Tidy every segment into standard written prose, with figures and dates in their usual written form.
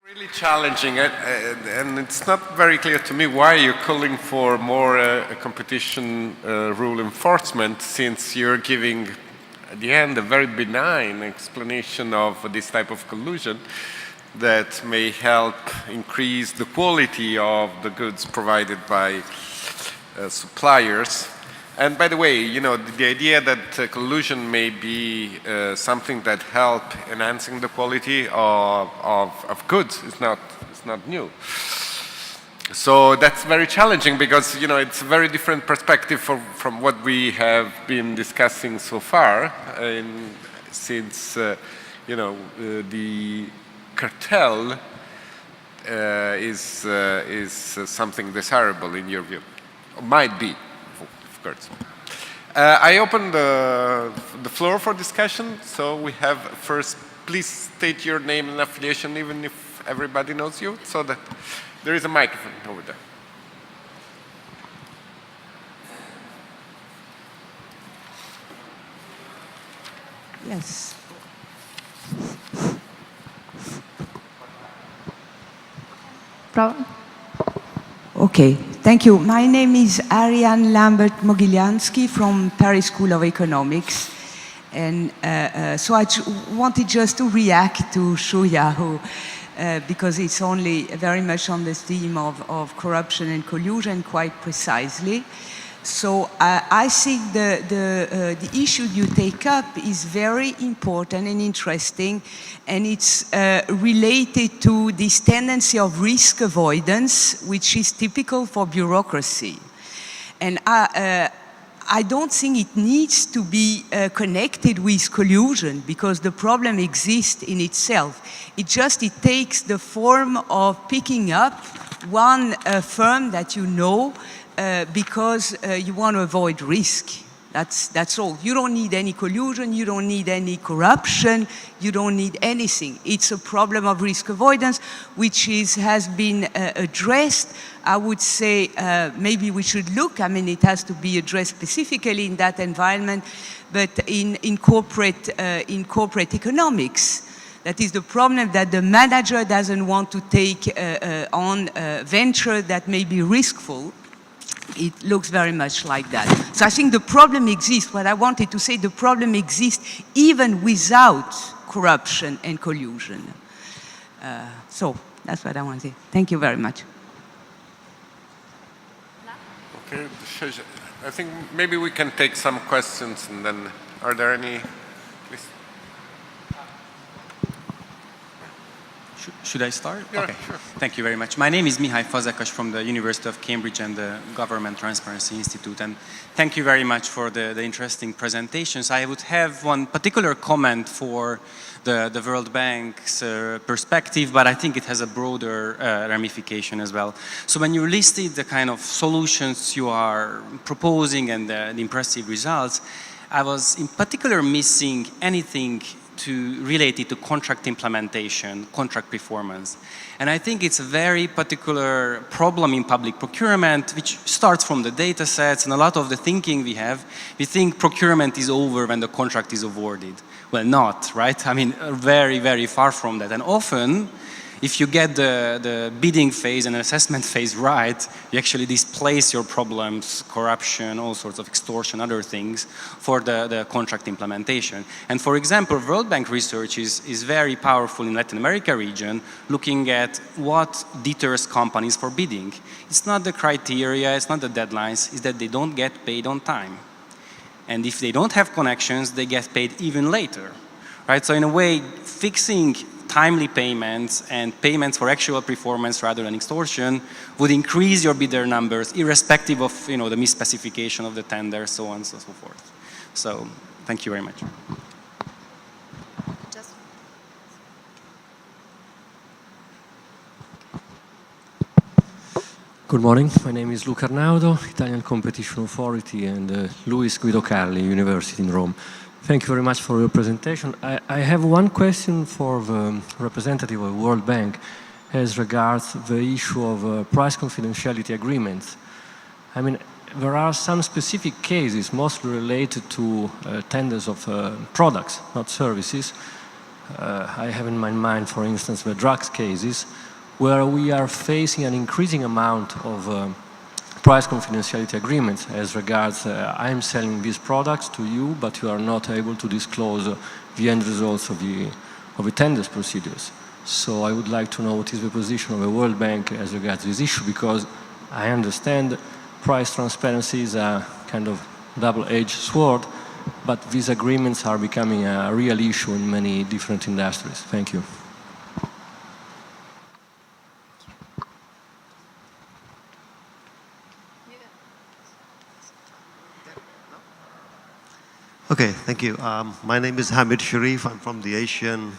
Really challenging, and it's not very clear to me why you're calling for more competition rule enforcement, since you're giving, at the end, a very benign explanation of this type of collusion that may help increase the quality of the goods provided by suppliers. And by the way, you know, the idea that collusion may be something that help enhancing the quality of goods is not new. So that's very challenging because, you know, it's a very different perspective from what we have been discussing so far, since, you know, the cartel is something desirable in your view, or might be. I open the floor for discussion. So we have first, please state your name and affiliation, even if everybody knows you, so that there is a microphone over there. Yes. Okay, thank you. My name is Ariane Lambert-Mogilyansky from Paris School of Economics. And so I wanted just to react to Shuya, because it's only very much on the theme of corruption and collusion quite precisely. So I think the issue you take up is very important and interesting, and it's related to this tendency of risk avoidance, which is typical for bureaucracy. And I don't think it needs to be connected with collusion, because the problem exists in itself. It takes the form of picking up one firm that you know, because you want to avoid risk. That's all. You don't need any collusion, you don't need any corruption, you don't need anything. It's a problem of risk avoidance, which has been addressed. I would say maybe we should look, I mean, it has to be addressed specifically in that environment, but in corporate economics. That is the problem, that the manager doesn't want to take on a venture that may be riskful. It looks very much like that. So I think the problem exists. What I wanted to say, the problem exists even without corruption and collusion. So that's what I want to say. Thank you very much. Okay, I think maybe we can take some questions, and then are there any? Please. Should I start? Yeah, okay. Sure. Thank you very much. My name is Mihai Fazekas from the University of Cambridge and the Government Transparency Institute. And thank you very much for the interesting presentations. I would have one particular comment for the World Bank's perspective, but I think it has a broader ramification as well. So when you listed the kind of solutions you are proposing and the impressive results, I was in particular missing anything related to contract implementation, contract performance. And I think it's a very particular problem in public procurement, which starts from the data sets and a lot of the thinking we have. We think procurement is over when the contract is awarded. Well, not, right? I mean, very, very far from that. And often, if you get the bidding phase and assessment phase right, you actually displace your problems, corruption, all sorts of extortion, other things, for the contract implementation. And for example, World Bank research is very powerful in Latin America region, looking at what deters companies for bidding. It's not the criteria, it's not the deadlines, it's that they don't get paid on time. And if they don't have connections, they get paid even later, right? So in a way, fixing timely payments and payments for actual performance rather than extortion would increase your bidder numbers irrespective of, you know, the misspecification of the tender, so on and so forth. So thank you very much. Good morning. My name is Luca Arnaudo, Italian Competition Authority, and Luis Guido Carli, University in Rome. Thank you very much for your presentation. I have one question for the representative of World Bank as regards the issue of price confidentiality agreements. I mean, there are some specific cases, mostly related to tenders of products, not services, I have in my mind, for instance, the drugs cases, where we are facing an increasing amount of price confidentiality agreements as regards I'm selling these products to you, but you are not able to disclose the end results of the tenders procedures. So I would like to know what is the position of the World Bank as regards this issue, because I understand price transparency is a kind of double-edged sword, but these agreements are becoming a real issue in many different industries. Thank you. Okay, thank you. My name is Hamid Sharif. I'm from the Asian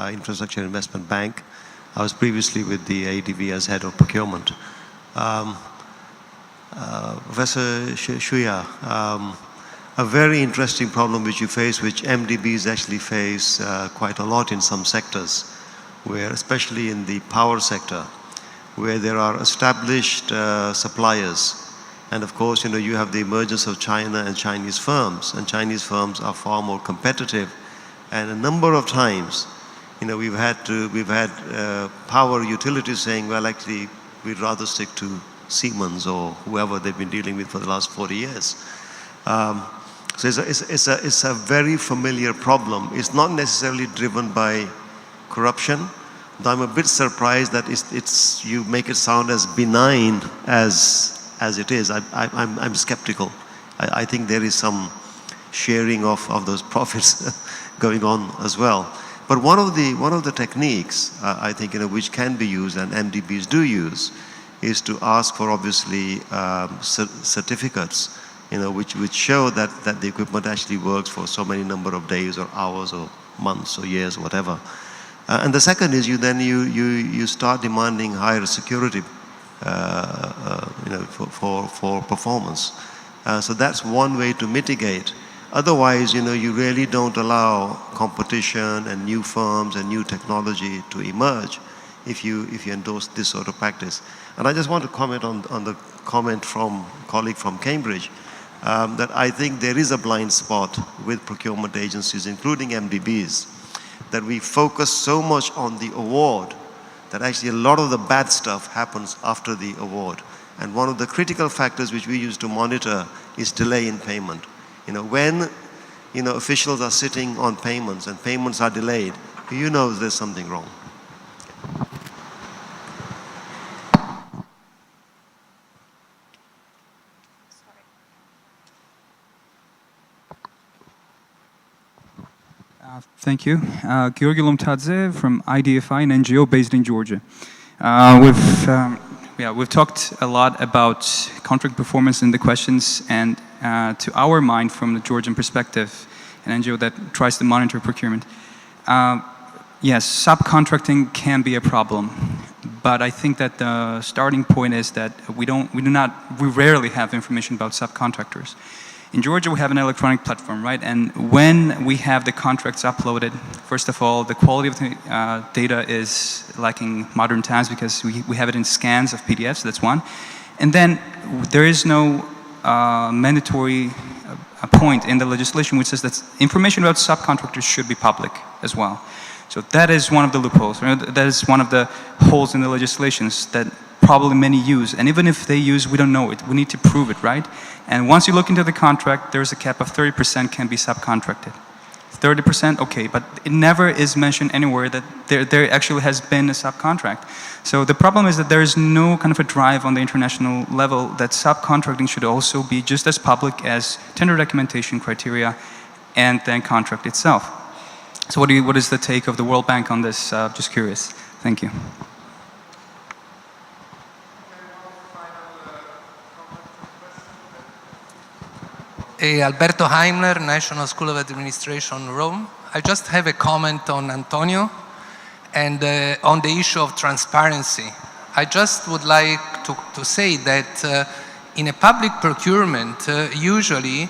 Infrastructure Investment Bank. I was previously with the ADB as head of procurement. Professor Shuya, a very interesting problem which you face, which MDBs actually face quite a lot in some sectors, where, especially in the power sector, where there are established suppliers. And of course, you have the emergence of China and Chinese firms are far more competitive. And a number of times, we've had power utilities saying, well, actually, we'd rather stick to Siemens or whoever they've been dealing with for the last 40 years. So it's a very familiar problem. It's not necessarily driven by corruption, though I'm a bit surprised that you make it sound as benign as it is. I'm skeptical. I think there is some sharing of those profits going on as well. But one of the techniques I think which can be used, and MDBs do use, is to ask for obviously certificates, which show that the equipment actually works for so many number of days or hours or months or years, whatever. And the second is you start demanding higher security, for performance. So that's one way to mitigate. Otherwise, you really don't allow competition and new firms and new technology to emerge if you endorse this sort of practice. And I just want to comment on the comment from a colleague from Cambridge, that I think there is a blind spot with procurement agencies, including MDBs, that we focus so much on the award that actually a lot of the bad stuff happens after the award. And one of the critical factors which we use to monitor is delay in payment. When officials are sitting on payments and payments are delayed, there's something wrong. Thank you. Georgi Lomtadze from IDFI, an NGO based in Georgia. We've talked a lot about contract performance in the questions, and to our mind, from the Georgian perspective, an NGO that tries to monitor procurement, yes, subcontracting can be a problem, but I think that the starting point is that we rarely have information about subcontractors. In Georgia, we have an electronic platform, right? And when we have the contracts uploaded, first of all, the quality of the data is lacking modern times because we have it in scans of PDFs, that's one. And then there is no mandatory point in the legislation which says that information about subcontractors should be public as well. So that is one of the loopholes, right? That is one of the holes in the legislations that probably many use, and even if they use, we don't know it. We need to prove it, right? And once you look into the contract, there's a cap of 30% can be subcontracted. 30%, okay, but it never is mentioned anywhere that there actually has been a subcontract. So the problem is that there is no kind of a drive on the international level that subcontracting should also be just as public as tender documentation criteria and then contract itself. So what is the take of the World Bank on this? Just curious. Thank you. Alberto Heimler, National School of Administration, Rome. I just have a comment on Antonio and on the issue of transparency. I just would like to say that in a public procurement, usually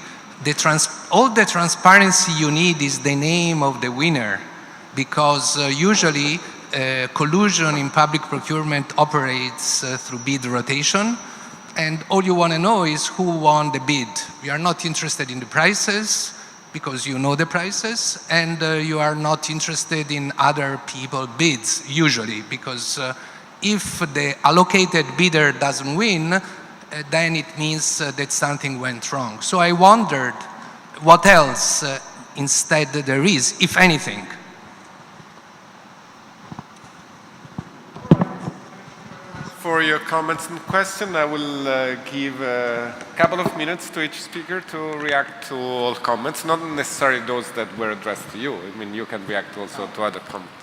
all the transparency you need is the name of the winner, because usually collusion in public procurement operates through bid rotation. And all you want to know is who won the bid. We are not interested in the prices. because you know the prices, and you are not interested in other people's bids, usually, because if the allocated bidder doesn't win, then it means that something went wrong. So I wondered what else instead there is, if anything. For your comments and question, I will give a couple of minutes to each speaker to react to all comments, not necessarily those that were addressed to you. I mean, you can react also to other comments.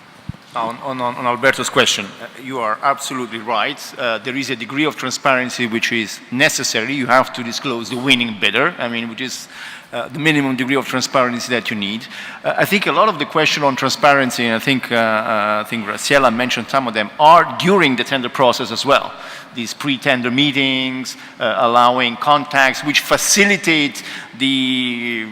On Alberto's question, you are absolutely right. There is a degree of transparency which is necessary. You have to disclose the winning bidder, I mean, which is the minimum degree of transparency that you need. I think a lot of the question on transparency, and I think Graciela mentioned some of them, are during the tender process as well. These pre-tender meetings, allowing contacts which facilitate the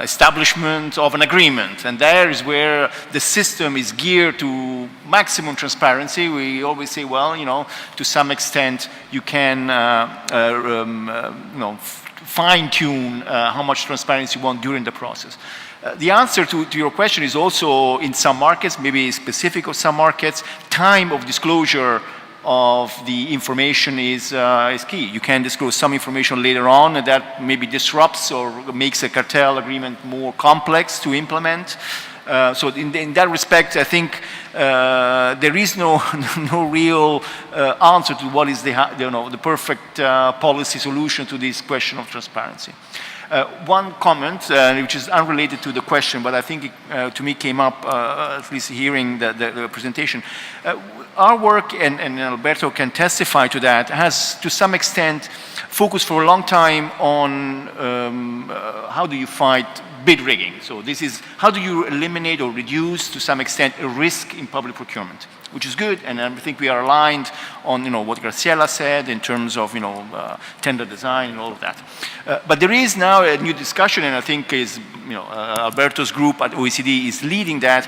establishment of an agreement. And there is where the system is geared to maximum transparency. We always say, well, you know, to some extent you can you know, fine-tune how much transparency you want during the process. The answer to your question is also in some markets, maybe specific of some markets, time of disclosure of the information is key. You can disclose some information later on, and that maybe disrupts or makes a cartel agreement more complex to implement. So in that respect, I think there is no real answer to what is the perfect policy solution to this question of transparency. One comment, which is unrelated to the question, but I think it, to me came up, at least hearing the presentation. Our work, and Alberto can testify to that, has to some extent focused for a long time on how do you fight bid rigging. So this is how do you eliminate or reduce to some extent a risk in public procurement, which is good, and I think we are aligned on what Graciela said in terms of tender design and all of that. But there is now a new discussion, and I think is Alberto's group at OECD is leading that.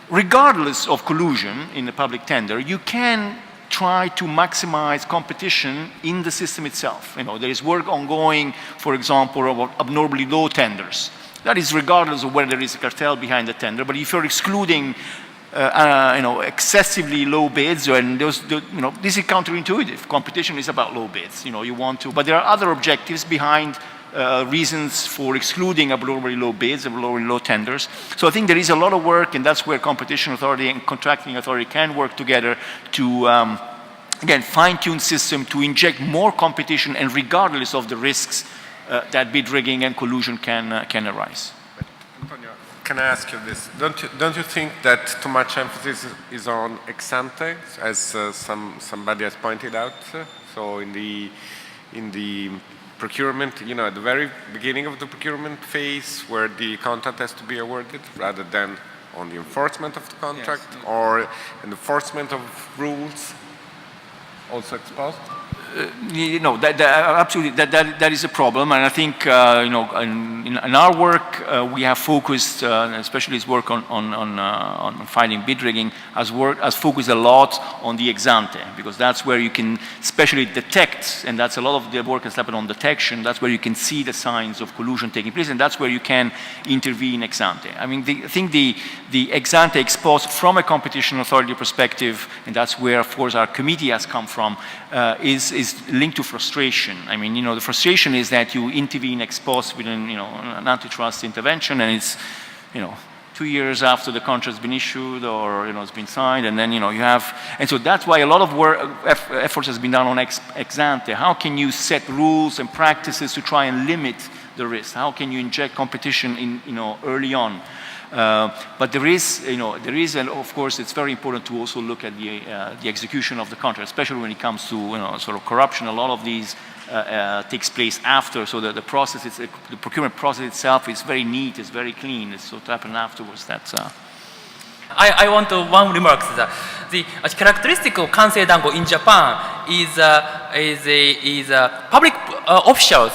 Regardless of collusion in the public tender, you can try to maximize competition in the system itself. There is work ongoing, for example, about abnormally low tenders. That is regardless of whether there is a cartel behind the tender. But if you're excluding, excessively low bids, and this is counterintuitive. Competition is about low bids. You want to, but there are other objectives behind. Reasons for excluding abnormally low bids, abnormally low tenders. So I think there is a lot of work, and that's where competition authority and contracting authority can work together to, again, fine-tune system to inject more competition, and regardless of the risks that bid rigging and collusion can arise. Antonio, can I ask you this? Don't you think that too much emphasis is on ex ante, as somebody has pointed out? So in the procurement, at the very beginning of the procurement phase, where the contract has to be awarded, rather than on the enforcement of the contract, yes, or an enforcement of rules, also exposed? Absolutely, that is a problem, and I think in our work we have focused, especially his work on fighting bid rigging, has focused a lot on the ex ante, because that's where you can especially detect, and that's a lot of the work has happened on detection. That's where you can see the signs of collusion taking place, and that's where you can intervene ex ante. I mean, I think the ex ante ex post from a competition authority perspective, and that's where, of course, our committee has come from, is linked to frustration. I mean, the frustration is that you intervene ex post with an antitrust intervention, and it's, 2 years after the contract's been issued or, it's been signed, and then, you have, and so that's why a lot of work, efforts has been done on ex ante. How can you set rules and practices to try and limit the risk? How can you inject competition in, early on? But there is, and of course, it's very important to also look at the execution of the contract, especially when it comes to, sort of corruption. A lot of these takes place after, so that the process, the procurement process itself is very neat, it's very clean. It's what happened afterwards. That's. I want to one remark that the characteristic of kansei dango in Japan is public officials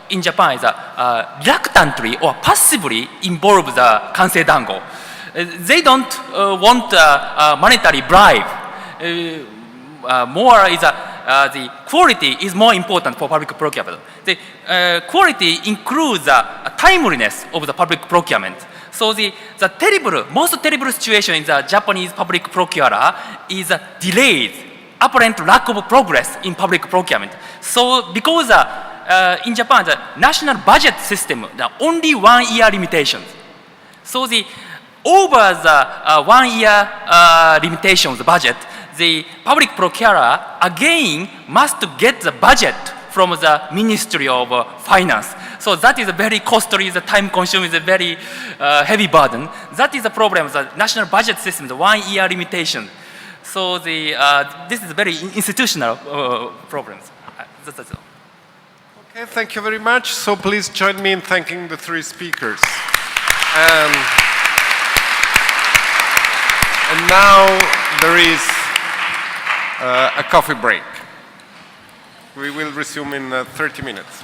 in Japan is reluctantly or passively involve the kansei dango. They don't want a monetary bribe. More is the quality is more important for public procurement. The quality includes the timeliness of the public procurement. So the most terrible situation in the Japanese public procurer is delays, apparent lack of progress in public procurement. So because in Japan, the national budget system, the only 1 year limitations. So the over the 1 year limitation of the budget, the public procurer again must get the budget from the Ministry of Finance. So that is a very costly, the time consuming, is a very heavy burden. That is the problem, the national budget system, the 1 year limitation. So the, this is a very institutional problems. That's all. Okay, thank you very much. So please join me in thanking the 3 speakers. And now there is a coffee break. We will resume in 30 minutes.